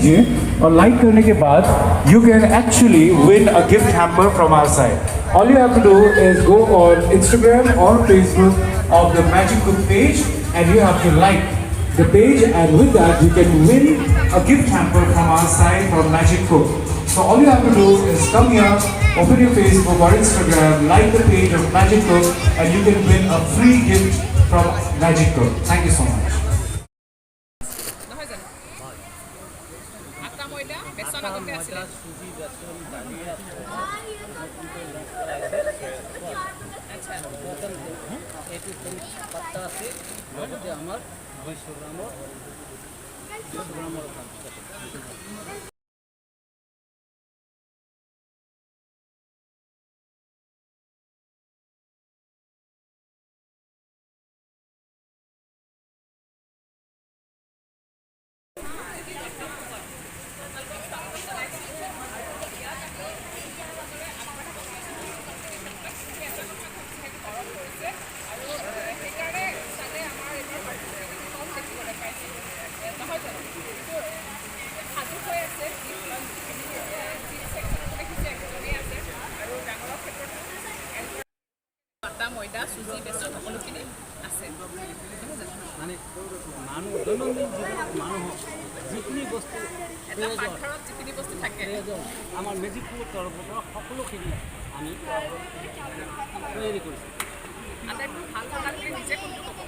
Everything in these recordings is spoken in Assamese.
कीजिए और लाइक करने के बाद you can actually win a gift hamper from our side. All you have to do is go on Instagram or Facebook of the Magik Cook page and you have to like the page, and with that you can win a gift hamper from our side from Magik Cook. So all you have to do is come here, open your Facebook or Instagram, like the page of Magik Cook, and you can win a free gift from Magik Cook. Thank you so much. ময়দা সুজি বেচন সকলোখিনি আছে মানে মানুহ দৈনন্দিন জীৱনত মানুহক যিখিনি বস্তু এটা পাকঘৰত যিখিনি বস্তু থাকে আমাৰ মেজিক কুকৰ তৰফৰ পৰা সকলোখিনি আমি তৈয়াৰী কৰিছোঁ। আটাইতকৈ ভাল প্ৰডাক্টটো নিজে কোনটো ক'ব?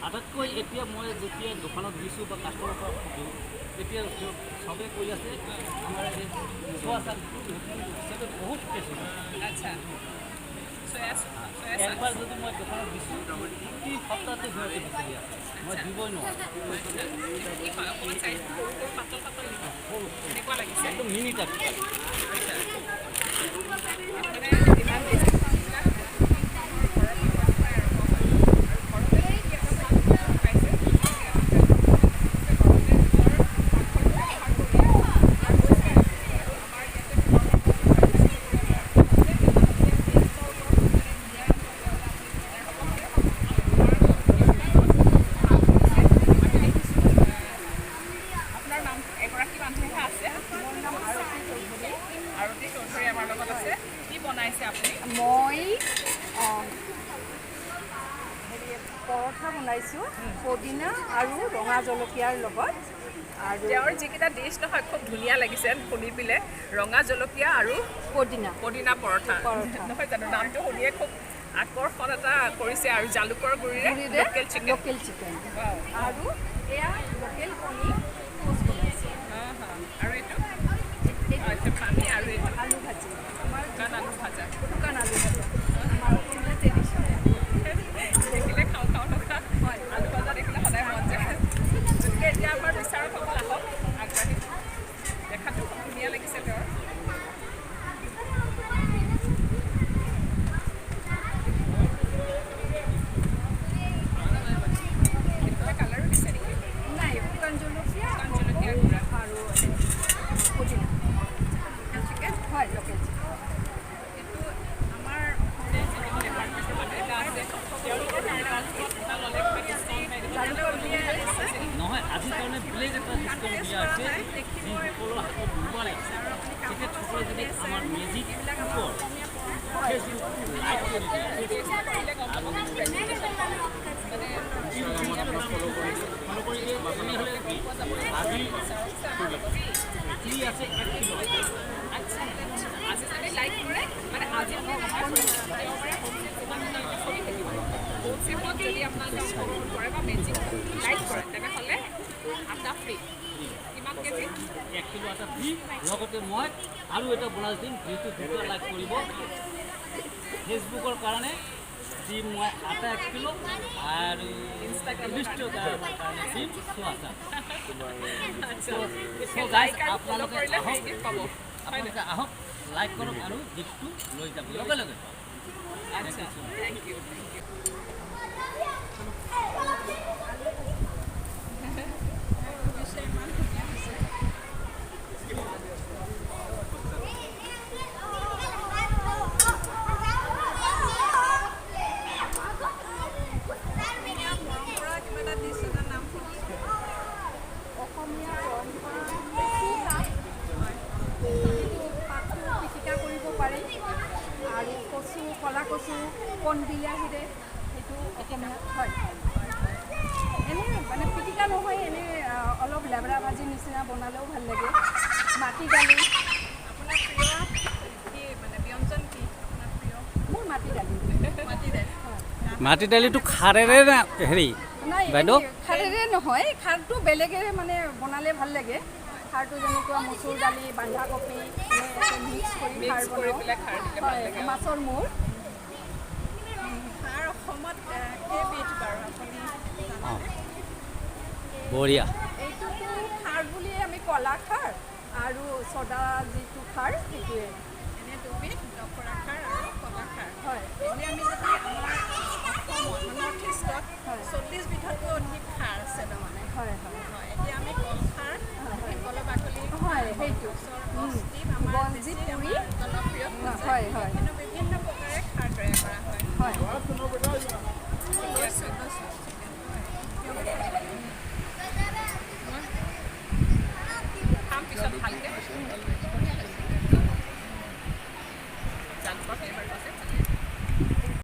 আটাইতকৈ এতিয়া মই যেতিয়া দোকানত দিছোঁ বা কাষ্টমাৰৰ পৰা সুধোঁ তেতিয়া চবে কৈ আছে আমাৰ এই চোৱা চাহটো বহুত টেষ্টি। আচ্ছা একবাৰ যদি মই দোকানত দিছোঁ প্ৰতি সপ্তাহতে সিহঁতে বিচাৰি আছে, মই দিবই নোৱাৰোঁ। একদম মিনি টাইপ পৰঠা বনাইছোঁ পদিনা আৰু ৰঙা জলকীয়াৰ লগত। আৰু তেওঁৰ যিকেইটা ডিছ নহয় খুব ধুনীয়া লাগিছে শুনি পেলাই, ৰঙা জলকীয়া আৰু পদিনা পৰঠা নহয় জানো, নামটো শুনিয়ে খুব আকৰ্ষণ এটা কৰিছে। আৰু জালুকৰ গুড়িৰে লোকেল চিকেন আৰু এয়া লোকেল কণী আৰু এইটো পানী আৰু এইটো আলু ভাজি, শুকান আলু ভাজা দেখিলে খাওঁ খাওঁ লগা হয়। আলু ভাজা দেখিলে সদায় মন যায়। গতিকে এতিয়া আমাৰ বিচাৰকসকল আহক আগবাঢ়ি, দেখাটো খুব ধুনীয়া লাগিছে তেওঁৰ। কালাৰো দিছে নেকি? নাই, শুকান জলকীয়া গুড়া আৰু পদিনা চিকেন হয় লোকেল চিকেন। এইটো আমাৰ ডিপাৰ্টমেণ্টৰ মানুহ এটা আছে, তেওঁলোকৰ কাৰণে এটা ল'লে নহয়। আজিৰ কাৰণে বেলেগ এটা চিষ্টেম দিয়া হৈছে, যিসকলৰ হাতত মোবাইল আছে তেখেতসকলে যদি আমাৰ মেজিক কুকৰ ফেচবুক লাইক কৰি দিয়ে আৰু ইনষ্টাগ্ৰামত ফ'ল' কৰি দিয়ে তেনেহ'লে আজি ফ্ৰী আছে 1 কিলো। আচ্ছা আজি যদি লাইক কৰে মানে আজি যদি আপোনালোকে অংশগ্ৰহণ কৰে বা মেজিক লাইক কৰে তেনেহ'লে আটা ফ্ৰী। কিমান কেজি? 1 কিলো আটা ফ্ৰী। লগতে মই আৰু এটা বোনাছ দিম, যিটো দুটা লাইক কৰিব ফেচবুকৰ কাৰণে দিম মই আটা 1 কিলো আৰু ইনষ্টাগ্ৰামৰ কাৰণে দিম চোৱা চাহ। আপোনালোকে আহক, লাইক কৰক আৰু গিফ্টটো লৈ যাব লগে লগে। আচ্ছা থেংক ইউ। অসমীয়া পৰম্পৰা কচু কণ বিলাহীৰে সেইটো অসমীয়াত হয় এনে মানে পিটিকা নহয় এনে অলপ লেবৰা ভাজি নিচিনা বনালেও ভাল লাগে মাটি দালি আপোনাৰ প্ৰিয় কি মানে ব্যঞ্জন কি আপোনাৰ প্ৰিয় মোৰ মাটি দালি মাটি দালিটো খাৰেৰে না হেৰি নাই বাইদেউ খাৰেৰে নহয় খাৰটো বেলেগেৰে মানে বনালে ভাল লাগে খাৰটো যেনেকুৱা মচুৰ দালি বন্ধাকবি মিক্স কৰি পেলাই খাৰ দিলে ভাল লাগে মাছৰ মূৰ খাৰ অসমত কেইবিধ বাৰু আপুনি বঢ়িয়া এইটোতো খাৰ বুলিয়ে আমি কলা খাৰ আৰু চদা যিটো খাৰ সেইটোৱে এনে দুবিধ দখৰা খাৰ আৰু কলা খাৰ হয় এনে আমি যদি আমাৰ অসমত নৰ্থ ইষ্টত 40 বিধতকৈ অধিক খাৰ আছে তাৰমানে হয় হয় হয় এতিয়া আমি কল খাৰ কলৰ বাকলি হয় সেইটো বস্তি আমাৰ বঞ্জিত বেছি পুৰি আমাৰ জনপ্ৰিয় হয় হয় কিন্তু বিভিন্ন প্ৰকাৰে খাৰ তৈয়াৰ কৰা হয় হয় খাম পিছত ভালকৈ